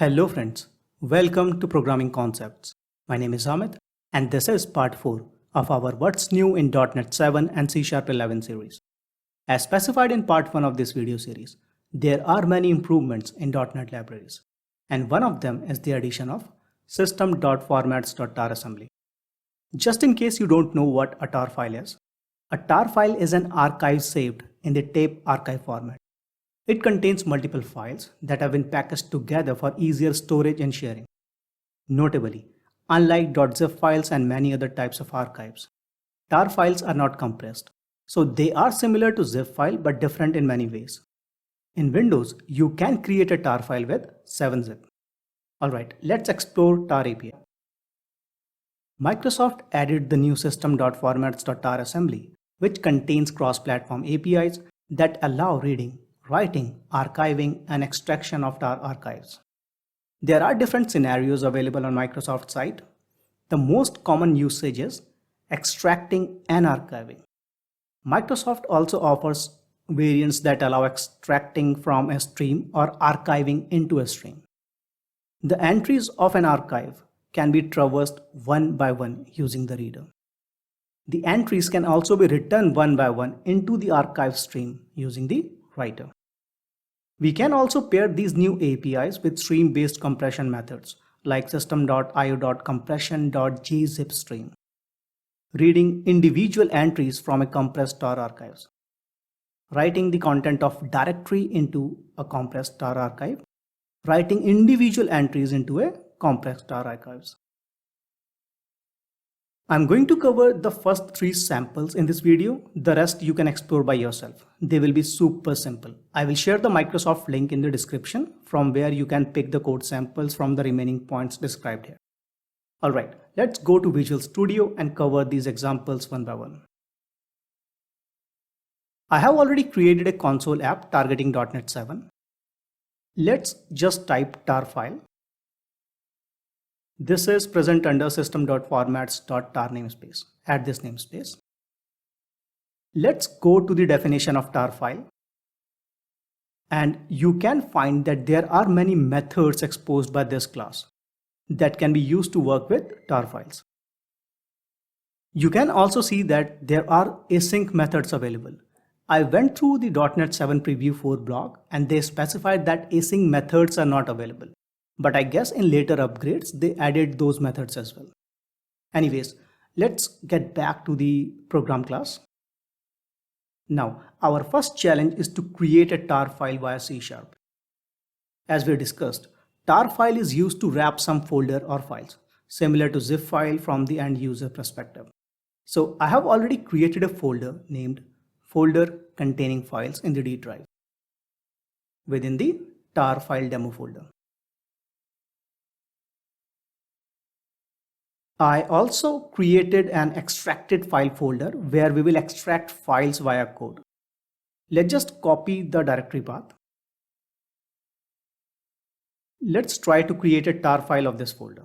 Hello friends, welcome to Programming Concepts. My name is Amit and this is part 4 of our What's New in .NET 7 and C# 11 series. As specified in part 1 of this video series, there are many improvements in .NET libraries and one of them is the addition of System.Formats.TAR assembly. Just in case you don't know what a tar file is, a tar file is an archive saved in the tape archive format. It contains multiple files that have been packaged together for easier storage and sharing. Notably, unlike .zip files and many other types of archives, tar files are not compressed, so they are similar to zip file but different in many ways. In Windows, you can create a tar file with 7-zip. Alright, let's explore tar API. Microsoft added the new System.Formats.TAR assembly, which contains cross-platform APIs that allow reading, writing, archiving, and extraction of tar archives. There are different scenarios available on Microsoft's site. The most common usage is extracting and archiving. Microsoft also offers variants that allow extracting from a stream or archiving into a stream. The entries of an archive can be traversed one by one using the reader. The entries can also be written one by one into the archive stream using the writer. We can also pair these new APIs with stream-based compression methods like system.io.compression.gzip reading individual entries from a compressed tar archives, writing the content of directory into a compressed tar archive, writing individual entries into a compressed tar archives. I'm going to cover the first 3 samples in this video. The rest you can explore by yourself. They will be super simple. I will share the Microsoft link in the description from where you can pick the code samples from the remaining points described here. Alright, let's go to Visual Studio and cover these examples one by one. I have already created a console app targeting .NET 7. Let's just type tar file. This is present under System.Formats.TAR namespace. Add this namespace. Let's go to the definition of tar file. And you can find that there are many methods exposed by this class that can be used to work with tar files. You can also see that there are async methods available. I went through the .NET 7 Preview 4 blog and they specified that async methods are not available. But I guess in later upgrades, they added those methods as well. Anyways, let's get back to the program class. Now, our first challenge is to create a tar file via C#. As we discussed, tar file is used to wrap some folder or files, similar to zip file from the end user perspective. So I have already created a folder named folder containing files in the D drive within the tar file demo folder. I also created an extracted file folder where we will extract files via code. Let's just copy the directory path. Let's try to create a tar file of this folder.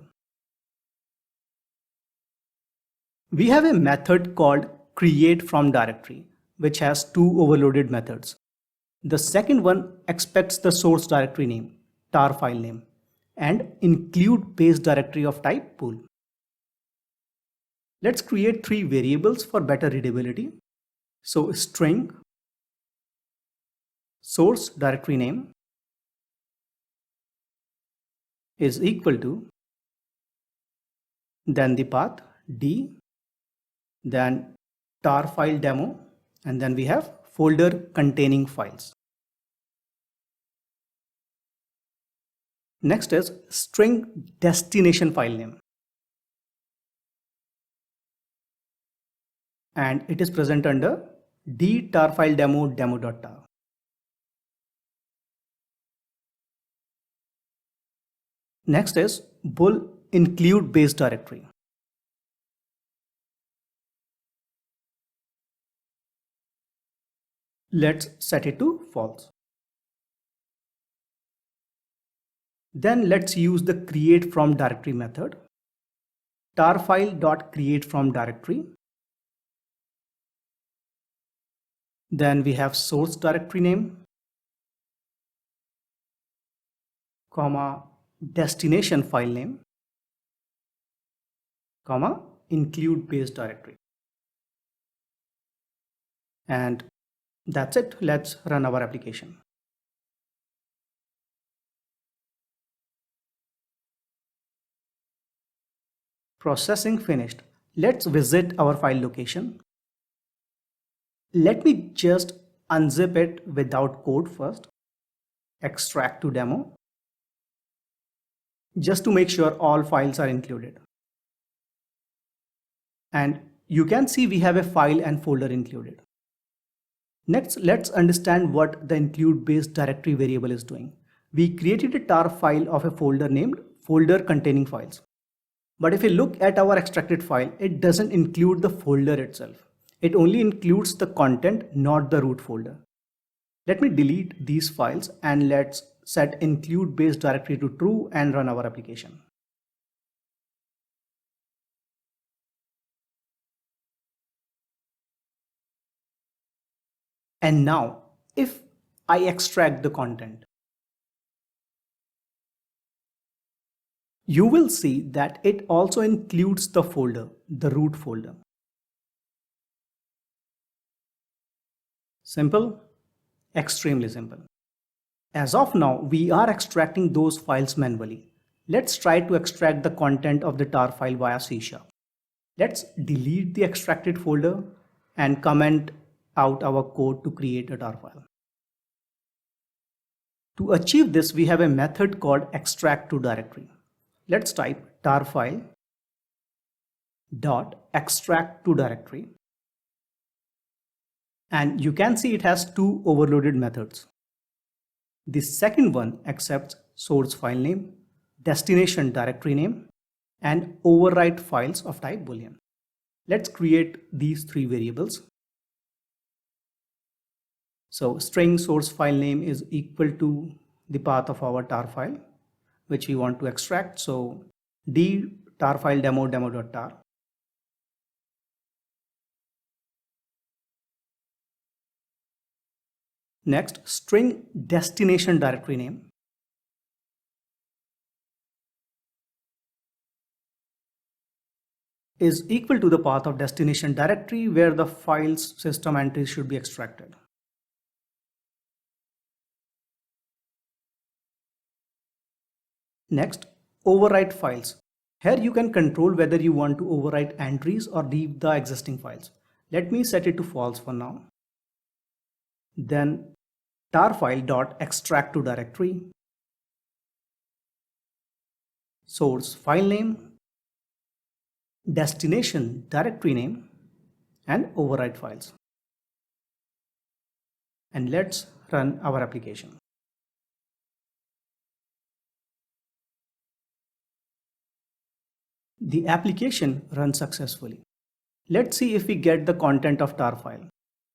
We have a method called createFromDirectory, which has 2 overloaded methods. The second one expects the source directory name, tar file name, and include base directory of type pool. Let's create 3 variables for better readability. So string, source directory name is equal to, then the path D, then tar file demo, and then we have folder containing files. Next is string destination file name. And it is present under D tar file demo demo.tar. Next is bool include base directory. Let's set it to false. Then let's use the createFromDirectory method. Tar file.createFromDirectory. Then we have source directory name, comma, destination file name, comma, include base directory. And that's it. Let's run our application. Processing finished. Let's visit our file location. Let me just unzip it without code first. Extract to demo. Just to make sure all files are included. And you can see we have a file and folder included. Next, let's understand what the include base directory variable is doing. We created a tar file of a folder named folder containing files. But if you look at our extracted file, it doesn't include the folder itself. It only includes the content, not the root folder. Let me delete these files and let's set include base directory to true and run our application. And now, if I extract the content, you will see that it also includes the folder, the root folder. Simple? Extremely simple. As of now, we are extracting those files manually. Let's try to extract the content of the tar file via C#. Let's delete the extracted folder and comment out our code to create a tar file. To achieve this, we have a method called extract to directory. Let's type tar file dot extract to directory. And you can see it has two overloaded methods. The second one accepts source file name, destination directory name, and overwrite files of type boolean. Let's create these three variables. So string source file name is equal to the path of our tar file, which we want to extract. So d tar file demo.tar. Next, string destination directory name is equal to the path of destination directory where the file's system entries should be extracted. Next, overwrite files. Here you can control whether you want to overwrite entries or leave the existing files. Let me set it to false for now. Then tar file dot extract to directory, source file name, destination directory name, and overwrite files. And let's run our application. The application runs successfully. Let's see if we get the content of tar file.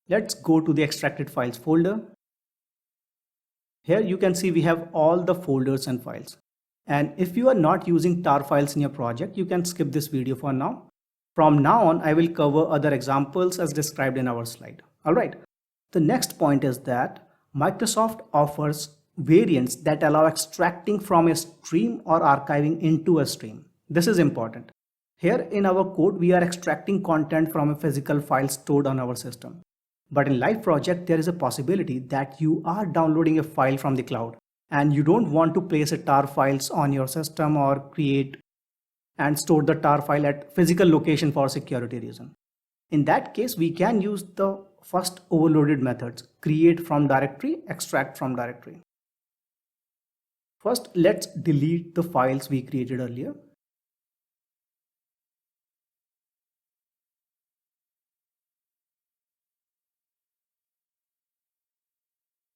Let's go to the extracted files folder. Here you can see we have all the folders and files. And if you are not using tar files in your project, you can skip this video for now. From now on, I will cover other examples as described in our slide. Alright, the next point is that Microsoft offers variants that allow extracting from a stream or archiving into a stream. This is important. Here in our code, we are extracting content from a physical file stored on our system. But in live project, there is a possibility that you are downloading a file from the cloud and you don't want to place a tar files on your system or create and store the tar file at physical location for security reason. In that case, we can use the first overloaded methods, create from directory, extract from directory. First, let's delete the files we created earlier.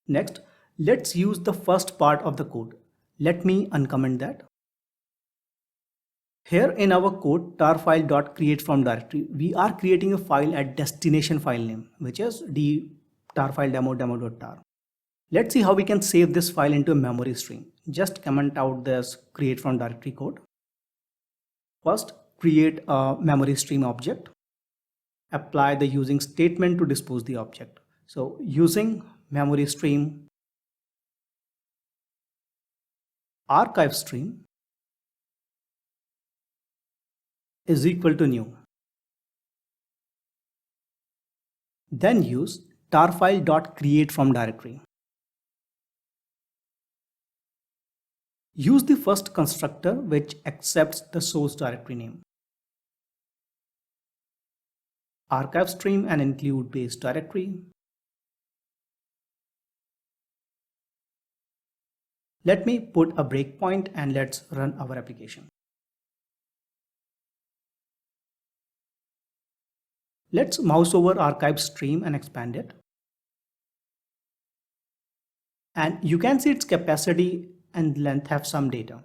Next, let's use the first part of the code. Let me uncomment that. Here in our code tar file dot create from directory, we are creating a file at destination file name, which is the tar file demo.tar. Let's see how we can save this file into a memory stream. Just comment out this create from directory code. First, create a memory stream object. Apply the using statement to dispose the object. So using memory stream archive stream is equal to new. Then use tarfile.create from directory. Use the first constructor which accepts the source directory name. Archive stream and include base directory. Let me put a breakpoint and let's run our application. Let's mouse over archive stream and expand it. And you can see its capacity and length have some data.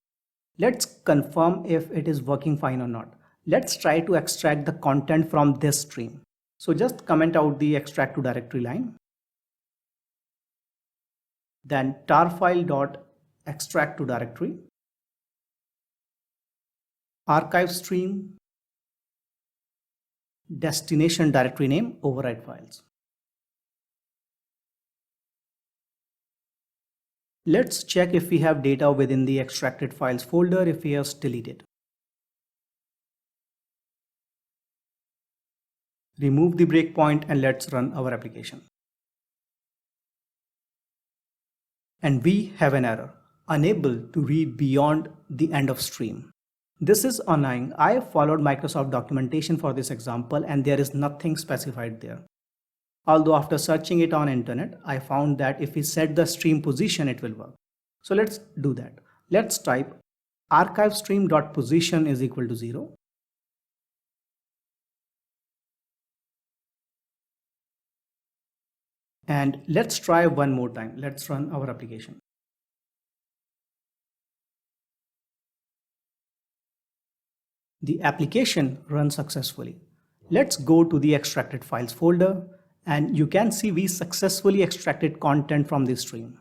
Let's confirm if it is working fine or not. Let's try to extract the content from this stream. So just comment out the extract to directory line. Then tarfile.extract to directory. Archive stream. Destination directory name override files. Let's check if we have data within the extracted files folder if we have deleted. Remove the breakpoint and let's run our application. And we have an error, unable to read beyond the end of stream. This is annoying. I followed Microsoft documentation for this example and there is nothing specified there. Although after searching it on internet, I found that if we set the stream position, it will work. So let's do that. Let's type archive stream.position is equal to 0. And let's try one more time. Let's run our application. The application runs successfully. Let's go to the extracted files folder. And you can see we successfully extracted content from this stream.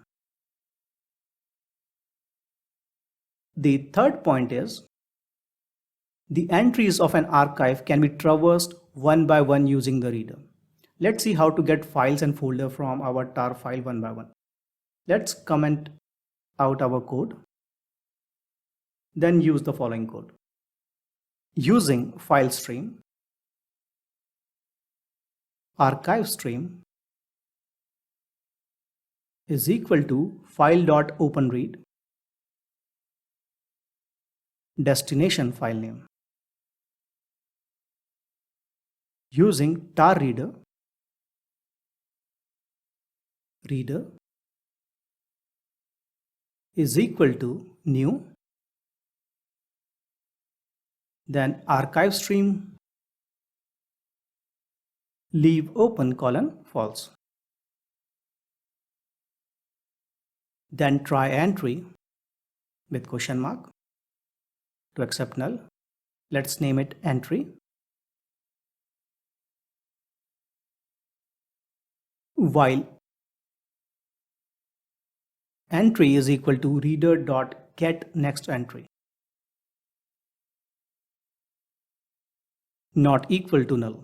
The third point is the entries of an archive can be traversed one by one using the reader. Let's see how to get files and folder from our tar file one by one. Let's comment out our code. Then use the following code. Using file stream, archive stream is equal to file.openread destination file name. Using tar reader, reader is equal to new, then archive stream leave open colon false. Then try entry with question mark to accept null. Let's name it entry. While entry is equal to reader.get next entry. Not equal to null.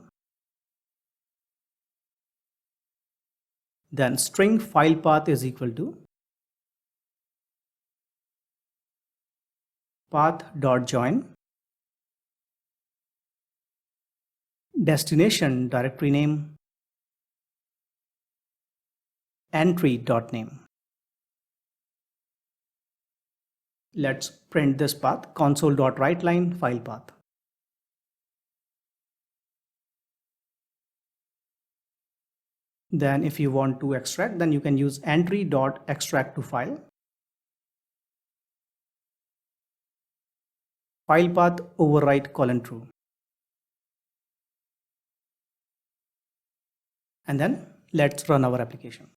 Then string file path is equal to path.join destination directory name entry.name. Let's print this path console.writeLine file path. Then if you want to extract, then you can use entry.extract to file. File path overwrite colon true. And then let's run our application.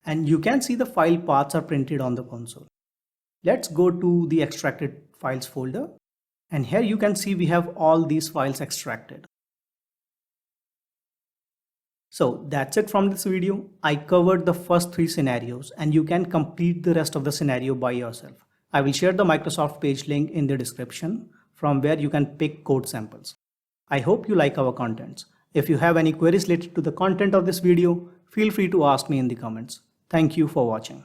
And you can see the file paths are printed on the console. Let's go to the extracted files folder. And here you can see we have all these files extracted. So that's it from this video. I covered the first 3 scenarios and you can complete the rest of the scenario by yourself. I will share the Microsoft page link in the description from where you can pick code samples. I hope you like our contents. If you have any queries related to the content of this video, feel free to ask me in the comments. Thank you for watching.